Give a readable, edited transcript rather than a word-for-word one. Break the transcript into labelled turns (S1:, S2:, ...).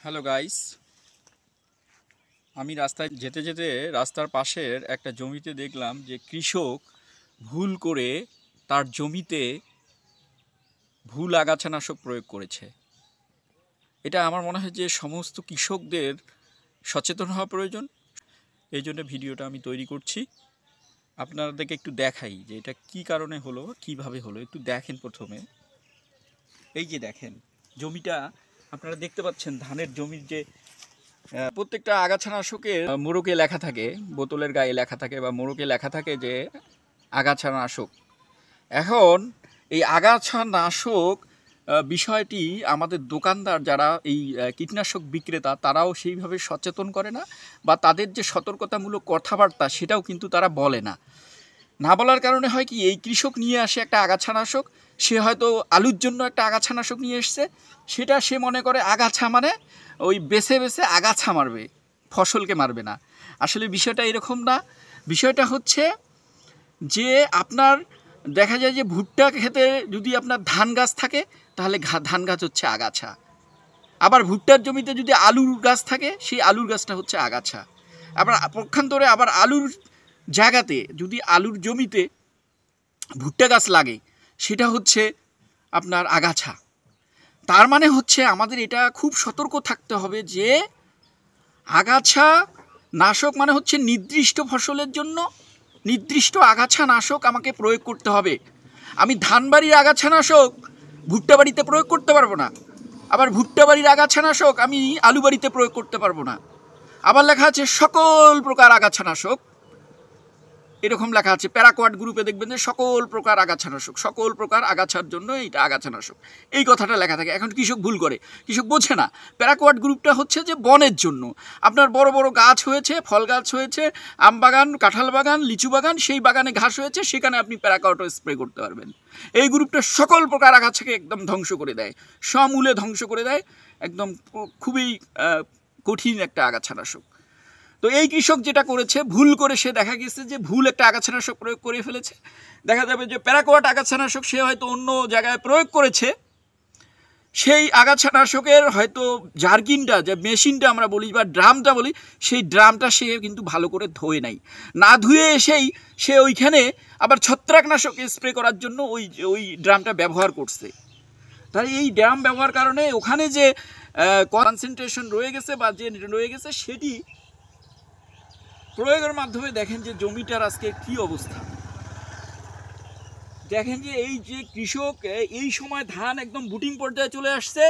S1: Hello guys, আমি রাস্তায় যেতে যেতে রাস্তার পাশের একটা জমিতে দেখলাম যে কৃষক ভুল করে তার জমিতে ভুল আগাছানাশক প্রয়োগ করেছে। এটা আমার মনে হয় যে সমস্ত কৃষকদের সচেতন হওয়া প্রয়োজন। এই জন্য ভিডিওটা আমি তৈরি করছি, আপনাদেরকে একটু দেখাই যে এটা কী কারণে হলো, কিভাবে হলো। একটু দেখেন প্রথমে। এই যে দেখেন জমিটা, আপনারা দেখতে পাচ্ছেন ধানের জমির যে প্রত্যেকটা আগাছানাশকের মোড়কে লেখা থাকে, বোতলের গায়ে লেখা থাকে বা মোড়কে লেখা থাকে যে আগাছানাশক। এখন এই আগাছানাশক বিষয়টি আমাদের দোকানদার যারা এই কীটনাশক বিক্রেতা তারাও সেইভাবে সচেতন করে না, বা তাদের যে সতর্কতামূলক কথাবার্তা সেটাও কিন্তু তারা বলে না। না বলার কারণে হয় কি, এই কৃষক নিয়ে আসে একটা আগাছানাশক, সে হয়তো আলুর জন্য একটা আগাছানাশক নিয়ে এসছে, সেটা সে মনে করে আগাছা মানে ওই বেছে বেছে আগাছা মারবে, ফসলকে মারবে না। আসলে বিষয়টা এরকম না। বিষয়টা হচ্ছে যে আপনার দেখা যায় যে ভুট্টা খেতে যদি আপনার ধান গাছ থাকে তাহলে ধান গাছ হচ্ছে আগাছা, আবার ভুট্টার জমিতে যদি আলুর গাছ থাকে সেই আলুর গাছটা হচ্ছে আগাছা। আবার পক্ষান্তরে আবার আলুর জায়গাতে যদি আলুর জমিতে ভুট্টা গাছ লাগে সেটা হচ্ছে আপনার আগাছা। তার মানে হচ্ছে আমাদের এটা খুব সতর্ক থাকতে হবে যে আগাছা নাশক মানে হচ্ছে নির্দিষ্ট ফসলের জন্য নির্দিষ্ট আগাছা নাশক আমাকে প্রয়োগ করতে হবে। আমি ধানবাড়ির আগাছা নাশক ভুট্টা বাড়িতে প্রয়োগ করতে পারবো না, আবার ভুট্টা বাড়ির আগাছা নাশক আমি আলু বাড়িতে প্রয়োগ করতে পারবো না। আবার লেখা আছে সকল প্রকার আগাছা নাশক, এরকম লেখা আছে। প্যারাকোয়াট গ্রুপে দেখবেন যে সকল প্রকার আগাছানাশক, সকল প্রকার আগাছার জন্য এইটা আগাছানাশক, এই কথাটা লেখা থাকে। এখন কৃষক ভুল করে, কৃষক বোঝে না প্যারাকোয়াট গ্রুপটা হচ্ছে যে বনের জন্য। আপনার বড় বড় গাছ হয়েছে, ফল গাছ হয়েছে, আম বাগান, কাঁঠাল বাগান, লিচু বাগান, সেই বাগানে ঘাস হয়েছে, সেখানে আপনি প্যারাকোয়াটও স্প্রে করতে পারবেন। এই গ্রুপটা সকল প্রকার আগাছাকে একদম ধ্বংস করে দেয়, সমূলে ধ্বংস করে দেয়, একদম খুবই কঠিন একটা আগাছানাশক। তো এই কৃষক যেটা করেছে, ভুল করে সে দেখা গেছে যে ভুল একটা আগাছানাশক প্রয়োগ করে ফেলেছে। দেখা যাবে যে প্যারাকোয়াট আগাছানাশক সে হয়তো অন্য জায়গায় প্রয়োগ করেছে, সেই আগাছানাশকের হয়তো জার্কিনটা, যে মেশিনটা আমরা বলি বা ড্রামটা বলি, সেই ড্রামটা সে কিন্তু ভালো করে ধোয় নাই, না ধুয়ে এসেই সে ওইখানে আবার ছত্রাকনাশক স্প্রে করার জন্য ওই ড্রামটা ব্যবহার করছে। তাই এই ড্রাম ব্যবহার কারণে ওখানে যে কনসেন্ট্রেশন রয়ে গেছে বা যে রয়ে গেছে সেটি প্রয়োগের মাধ্যমে দেখেন যে জমিটার আজকে কি অবস্থা। দেখেন যে এই যে কৃষক এই সময় ধান একদম বুটিং পর্যায়ে চলে আসছে,